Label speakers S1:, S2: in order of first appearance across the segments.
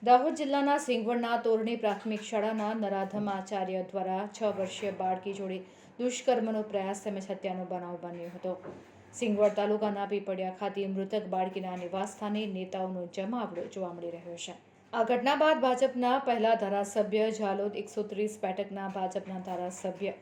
S1: દાહોદ જિલ્લાના સિંગવડના તોરણી પ્રાથમિક શાળાના નરાધમ આચાર્ય દ્વારા 6 વર્ષીય બાળકી જોડે દુષ્કર્મનો પ્રયાસ તેમજ હત્યાનો બનાવ બન્યો હતો. સિંગવડ તાલુકાના પીપળિયા ખાતે મૃતક બાળકીના નિવાસસ્થાને નેતાઓનો જમાવડો જોવા મળી રહ્યો છે. આ ઘટના બાદ ભાજપના પહેલા ધારાસભ્ય ઝાલોદ 130 બેઠકના ભાજપના ધારાસભ્ય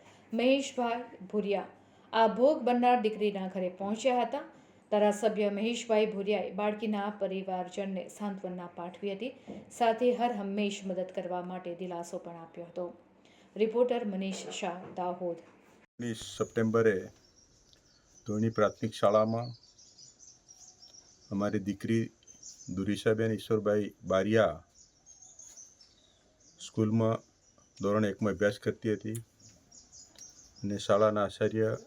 S1: મહેશભાઈ ભુરિયા આ ભોગ બનનાર દીકરીના ઘરે પહોંચ્યા હતા. ધારાસભ્ય મહેશભાઈ ભુરિયાએ બાળકીના પરિવારજનને સાંત્વના પાઠવી હતી. સાથે હર હંમેશ મદદ કરવા માટે દિલાસો પણ આપ્યો હતો. રિપોર્ટર મનીષ શાહ, દાહોદ.
S2: 19 સપ્ટેમ્બરે તોરણી પ્રાથમિક શાળામાં અમારી દીકરી દુરીશાબેન ઈશ્વરભાઈ બારિયા સ્કૂલમાં ધોરણ 1માં અભ્યાસ કરતી હતી અને શાળાના આચાર્યની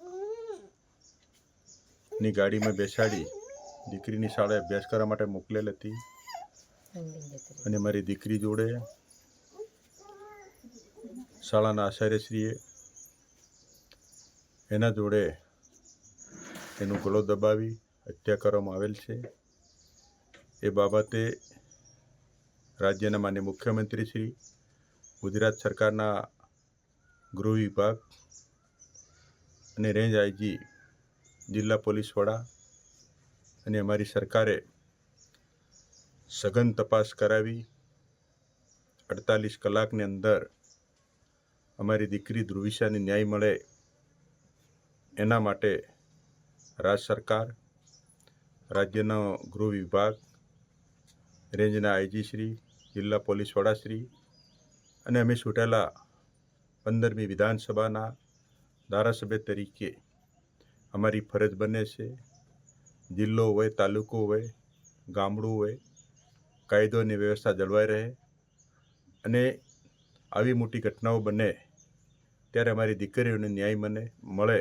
S2: ગાડીમાં બેસાડી દીકરીની શાળાએ અભ્યાસ કરવા માટે મોકલેલ હતી અને મારી દીકરી જોડે શાળાના આચાર્યશ્રીએ એના જોડે એનું ગળો દબાવી હત્યા કરવામાં આવેલ છે. એ બાબતે રાજ્યના માનનીય મુખ્યમંત્રી શ્રી, ગુજરાત સરકારના ગૃહ વિભાગ અને રેન્જ આઈજી, જિલ્લા પોલીસ વડા અને અમારી સરકારે સઘન તપાસ કરાવી 48 કલાકની અંદર અમારી દીકરી ધ્રુવિશાને ન્યાય મળે એના માટે રાજ્ય સરકાર, રાજ્યનો ગૃહ વિભાગ, રેન્જના આઈજી શ્રી, જિલ્લા પોલીસ વડાશ્રી અને અમે ચૂંટાયેલા 15મી વિધાનસભાના ધારાસભ્ય તરીકે અમારી ફરજ બને છે. જિલ્લો હોય, તાલુકો હોય, ગામડું હોય, કાયદો અને વ્યવસ્થા જળવાઈ રહે અને આવી મોટી ઘટનાઓ બને ત્યારે અમારી દીકરીઓને ન્યાય મળે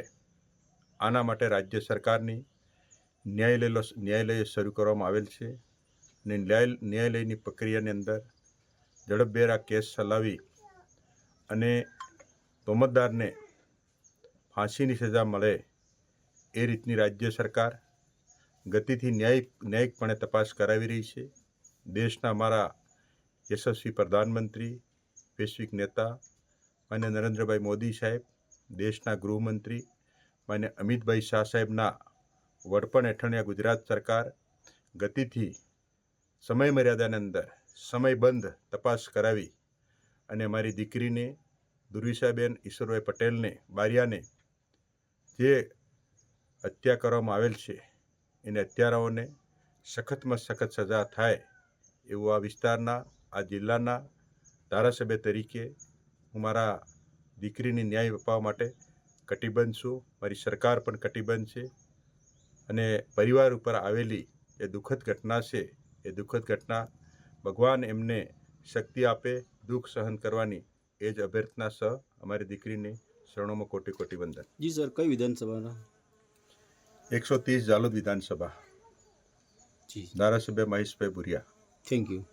S2: આના માટે રાજ્ય સરકારની ન્યાયાલય શરૂ કરવામાં આવેલ છે અને ન્યાયાલયની પ્રક્રિયાની અંદર ઝડપભેર આ કેસ ચલાવી અને તોમતદારને ફાંસીની સજા મળે એ રીતની રાજ્ય સરકાર ગતિથી ન્યાયિકપણે તપાસ કરાવી રહી છે. દેશના અમારા યશસ્વી પ્રધાનમંત્રી, વૈશ્વિક નેતા માન્ય નરેન્દ્રભાઈ મોદી સાહેબ, દેશના ગૃહમંત્રી માન્ય અમિતભાઈ શાહ સાહેબના વડપણ હેઠળની આ ગુજરાત સરકાર ગતિથી સમય મર્યાદાની અંદર સમયબંધ તપાસ કરાવી અને અમારી દીકરીને દુર્વિશાબેન ઈશ્વરભાઈ પટેલને બારિયાને જે હત્યા કરવામાં આવેલ છે એને હત્યારાઓને સખતમાં સખત સજા થાય એવું આ વિસ્તારના, આ જિલ્લાના ધારાસભ્ય તરીકે હું મારા દીકરીને ન્યાય અપાવવા માટે કટિબદ્ધ છું. મારી સરકાર પણ કટિબદ્ધ છે અને પરિવાર ઉપર આવેલી એ દુઃખદ ઘટના છે. એ દુઃખદ ઘટના ભગવાન એમને શક્તિ આપે દુઃખ સહન કરવાની એ જ અભ્યર્થના સહ અમારી દીકરીને શરણોમાં કોટી કોટી વંદન.
S3: જી સર, કઈ વિધાનસભાના?
S2: 130 ઝાલોદ વિધાનસભા.
S3: જી.
S2: ધારાસભ્ય મહેશભાઈ ભુરિયા.
S3: Thank you.